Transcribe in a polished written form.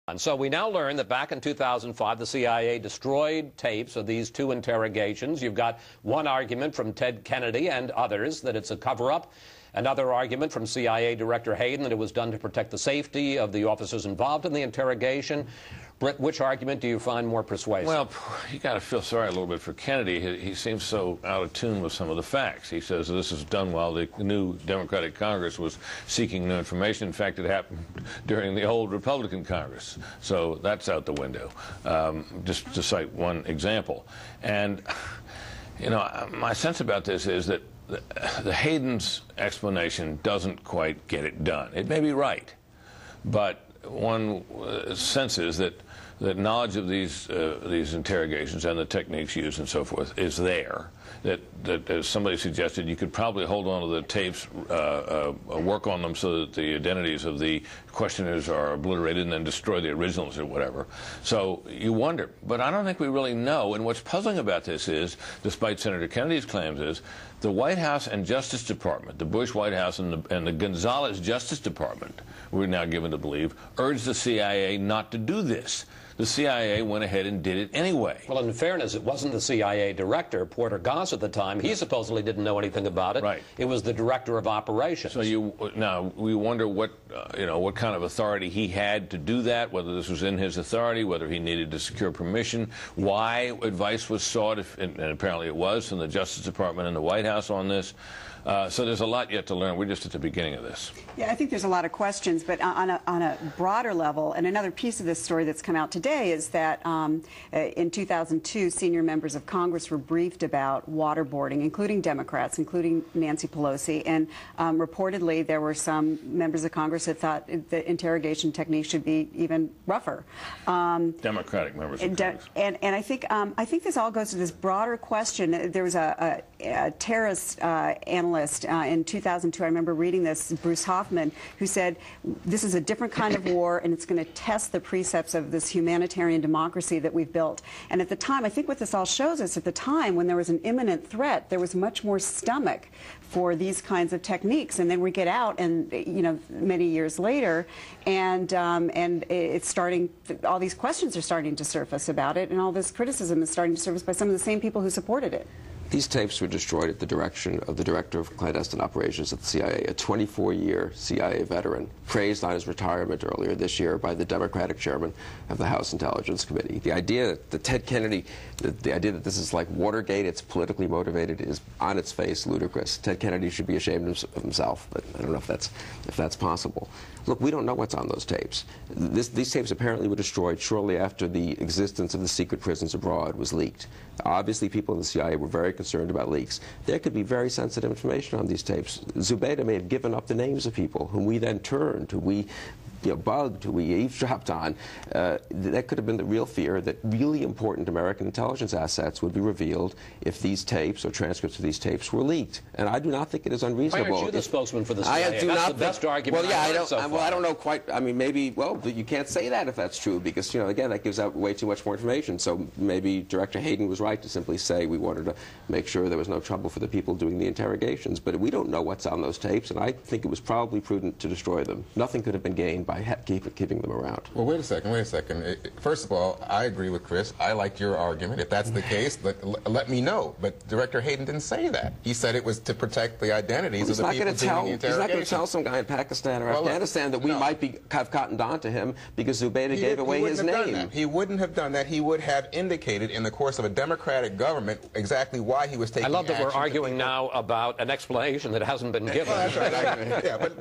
And so we now learn that back in 2005, the CIA destroyed tapes of these two interrogations. You've got one argument from Ted Kennedy and others that it's a cover-up. Another argument from CIA Director Hayden that it was done to protect the safety of the officers involved in the interrogation. Britt, which argument do you find more persuasive? Well, you got to feel sorry a little bit for Kennedy. He seems so out of tune with some of the facts. He says this is done while the new Democratic Congress was seeking new information. In fact, it happened during the old Republican Congress. So that's out the window, just to cite one example. And, you know, my sense about this is that the Hayden's explanation doesn't quite get it done. It may be right, but one senses that knowledge of these interrogations and the techniques used and so forth is there. That as somebody suggested, you could probably hold on to the tapes, work on them so that the identities of the questioners are obliterated and then destroy the originals or whatever. So you wonder. But I don't think we really know. And what's puzzling about this is, despite Senator Kennedy's claims, is the White House and Justice Department, the Bush White House and the Gonzales Justice Department, we're now given to believe, urged the CIA not to do this. The CIA went ahead and did it anyway. Well, in fairness, it wasn't the CIA director, Porter Goss, at the time. He supposedly didn't know anything about it. Right. It was the director of operations. So now we wonder what what kind of authority he had to do that, whether this was in his authority, whether he needed to secure permission, why advice was sought, and apparently it was, from the Justice Department and the White House on this. So there's a lot yet to learn. We're just at the beginning of this. Yeah, I think there's a lot of questions, but on a broader level, and another piece of this story that's come out today is that in 2002, senior members of Congress were briefed about waterboarding, including Democrats, including Nancy Pelosi, and reportedly there were some members of Congress that thought the interrogation technique should be even rougher. Democratic members of Congress. And I think this all goes to this broader question. There was a terrorist analyst in 2002, I remember reading this, Bruce Hoffman, who said this is a different kind of war and it's going to test the precepts of this humanitarian democracy that we've built. And at the time, I think what this all shows us, at the time when there was an imminent threat, there was much more stomach for these kinds of techniques. And then we get out, and many years later, and it's starting. All these questions are starting to surface about it, and all this criticism is starting to surface by some of the same people who supported it. These tapes were destroyed at the direction of the director of clandestine operations at the CIA, a 24-year CIA veteran, praised on his retirement earlier this year by the Democratic chairman of the House Intelligence Committee. The idea that Ted Kennedy, the idea that this is like Watergate, it's politically motivated, is on its face ludicrous. Ted Kennedy should be ashamed of himself, but I don't know if that's possible. Look, we don't know what's on those tapes. These tapes apparently were destroyed shortly after the existence of the secret prisons abroad was leaked. Obviously, people in the CIA were very concerned about leaks. There could be very sensitive information on these tapes. Zubaydah may have given up the names of people whom we then turned, who we bugged, who we eavesdropped on. That could have been the real fear, that really important American intelligence assets would be revealed if these tapes or transcripts of these tapes were leaked. And I do not think it is unreasonable. Why aren't you the spokesman for the CIA? I do That's not the best argument. Well, yeah, I don't know quite. I mean, maybe. Well, you can't say that if that's true, because again, that gives out way too much more information. So maybe Director Hayden was right to simply say we wanted to make sure there was no trouble for the people doing the interrogations. But we don't know what's on those tapes, and I think it was probably prudent to destroy them. Nothing could have been gained by keeping them around. Well, wait a second. First of all, I agree with Chris. I like your argument. If that's the case, let me know. But Director Hayden didn't say that. He said it was to protect the identities of the people doing the interrogation. He's not going to tell some guy in Pakistan or Afghanistan that we might have cottoned on to him because Zubaydah gave away his name. He wouldn't have done that. He would have indicated in the course of a democratic government exactly why he was taking action. I love that we're arguing now about an explanation that hasn't been given. Well, that's right. Yeah, but